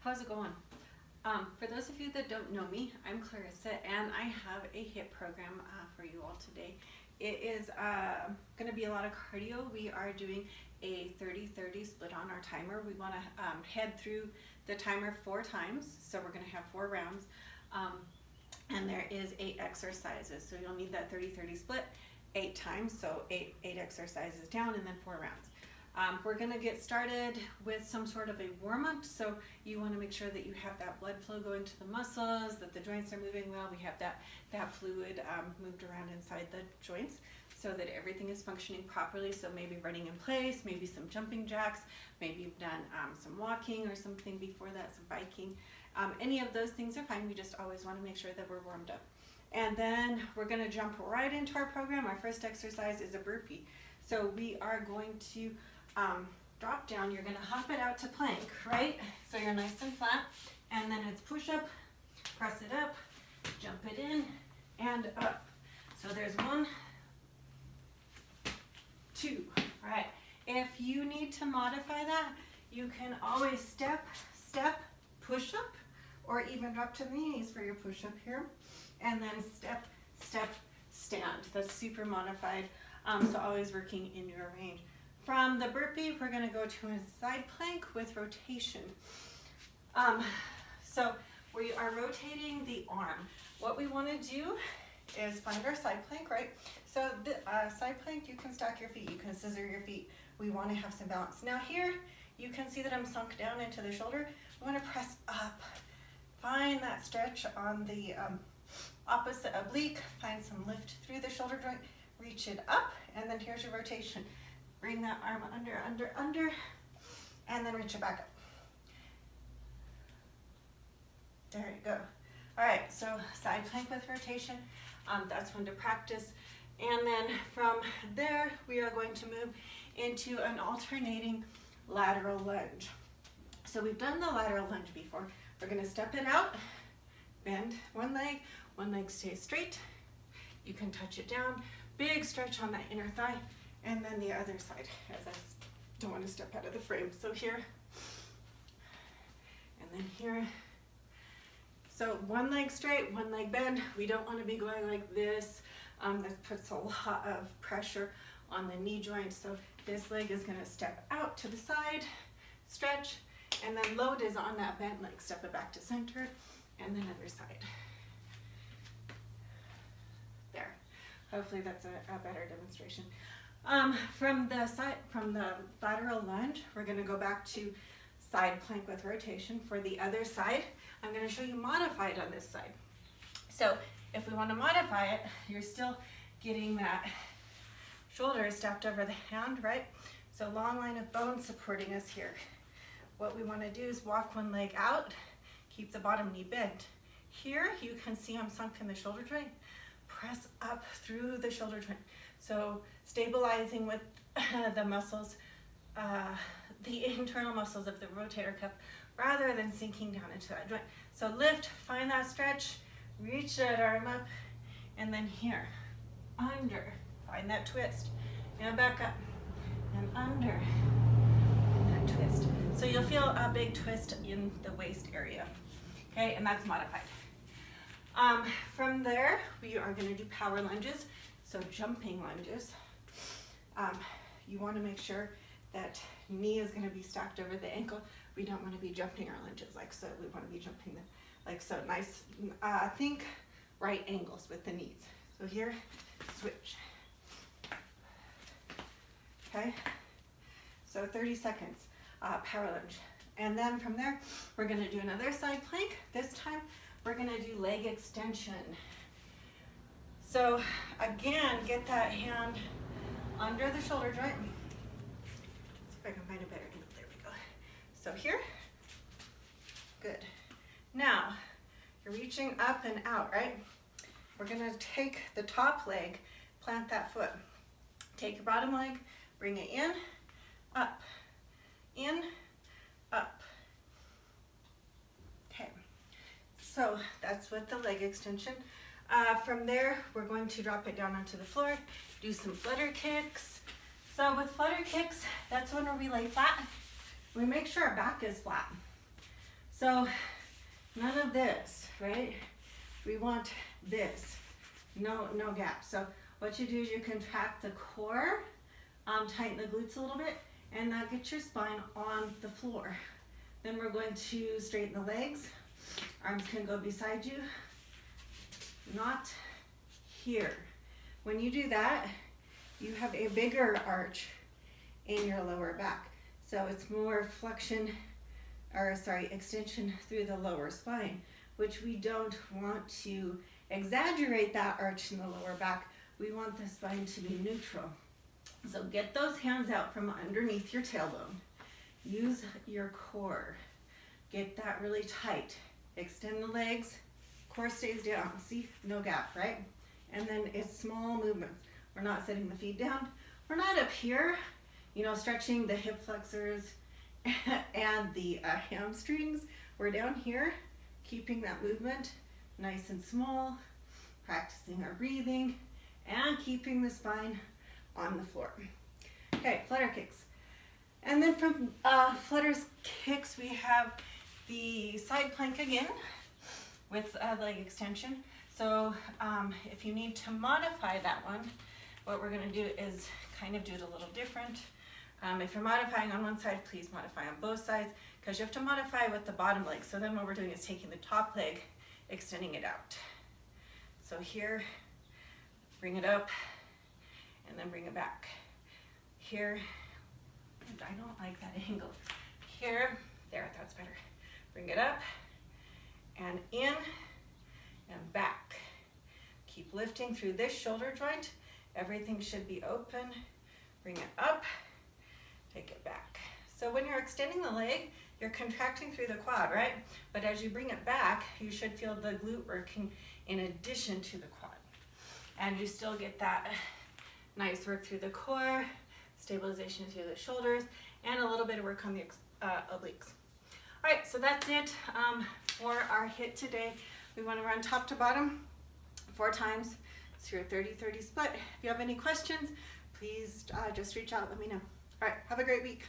How's it going? For those of you that don't know me, I'm Clarissa, and I have a HiiT program for you all today. It is going to be a lot of cardio. We are doing a 30-30 split on our timer. We want to head through the timer 4 times, so we're going to have 4 rounds. And there is 8 exercises, so you'll need that 30-30 split 8 times, so 8 exercises down and then 4 rounds. We're going to get started with some sort of a warm-up, so you want to make sure that you have that blood flow going to the muscles, that the joints are moving well, we have that fluid moved around inside the joints so that everything is functioning properly. So maybe running in place, maybe some jumping jacks, maybe you've done some walking or something before that, some biking. Any of those things are fine. We just always want to make sure that we're warmed up. And then we're going to jump right into our program. Our first exercise is a burpee. So we are going to drop down. You're going to hop it out to plank, right? So you're nice and flat, and then it's push up, press it up, jump it in, and up. So there's 1, 2. All right. If you need to modify that, you can always step, push up, or even drop to the knees for your push up here, and then step, stand. That's super modified. So always working in your range. From the burpee, we're going to go to a side plank with rotation. So we are rotating the arm. What we want to do is find our side plank, right? So the side plank, you can stack your feet, you can scissor your feet. We want to have some balance. Now here, you can see that I'm sunk down into the shoulder. We want to press up. Find that stretch on the opposite oblique. Find some lift through the shoulder joint. Reach it up, and then here's your rotation. Bring that arm under, and then reach it back up. There you go. All right, so side plank with rotation, that's one to practice. And then from there, we are going to move into an alternating lateral lunge. So we've done the lateral lunge before. We're gonna step it out, bend one leg stays straight. You can touch it down, big stretch on that inner thigh. And then the other side, as I don't want to step out of the frame. So here, and then here. So one leg straight, one leg bend. We don't want to be going like this. That puts a lot of pressure on the knee joint. So this leg is going to step out to the side, stretch, and then load is on that bent leg. Step it back to center, and then other side. There. Hopefully that's a better demonstration. From the lateral lunge, we're going to go back to side plank with rotation. For the other side, I'm going to show you modified on this side. So if we want to modify it, you're still getting that shoulder stacked over the hand, right? So long line of bones supporting us here. What we want to do is walk one leg out, keep the bottom knee bent. Here you can see I'm sunk in the shoulder joint. Press up through the shoulder joint. So stabilizing with the muscles, the internal muscles of the rotator cuff, rather than sinking down into that joint. So lift, find that stretch, reach that arm up, and then here, under, find that twist, and back up, and under, and that twist. So you'll feel a big twist in the waist area, okay, and that's modified. From there, we are going to do power lunges, so jumping lunges. You want to make sure that knee is going to be stacked over the ankle. We don't want to be jumping our lunges like so. We want to be jumping them like so. Nice, think right angles with the knees. So here, switch. Okay, so 30 seconds, power lunge. And then from there, we're going to do another side plank. This time, we're going to do leg extension. So again, get that hand under the shoulder joint. See if I can find a better angle. There we go. So here, good. Now, you're reaching up and out, right? We're gonna take the top leg, plant that foot. Take your bottom leg, bring it in, up, up. Okay, so that's with the leg extension. From there, we're going to drop it down onto the floor, do some flutter kicks. So with flutter kicks, that's when we lay flat. We make sure our back is flat. So none of this, right? We want this, no gap. So what you do is you contract the core, tighten the glutes a little bit, and that gets your spine on the floor. Then we're going to straighten the legs. Arms can go beside you, not here. When you do that, you have a bigger arch in your lower back. So it's more extension through the lower spine, which we don't want to exaggerate that arch in the lower back. We want the spine to be neutral. So get those hands out from underneath your tailbone. Use your core. Get that really tight. Extend the legs. Core stays down. See, no gap, right? And then it's small movements. We're not setting the feet down. We're not up here, stretching the hip flexors and the hamstrings. We're down here, keeping that movement nice and small, practicing our breathing, and keeping the spine on the floor. Okay, flutter kicks. And then from Flutter's kicks, we have the side plank again with leg extension. So if you need to modify that one, what we're gonna do is kind of do it a little different. If you're modifying on one side, please modify on both sides, because you have to modify with the bottom leg. So then what we're doing is taking the top leg, extending it out. So here, bring it up, and then bring it back. Here, I don't like that angle. Here, there, that's better. Bring it up, and in, and back. Keep lifting through this shoulder joint. Everything should be open. Bring it up, take it back. So when you're extending the leg, you're contracting through the quad, right? But as you bring it back, you should feel the glute working in addition to the quad. And you still get that nice work through the core, stabilization through the shoulders, and a little bit of work on the obliques. All right, so that's it for our HiiT today. We want to run top to bottom 4 times. It's your 30-30 split. If you have any questions, please just reach out, let me know. All right, have a great week.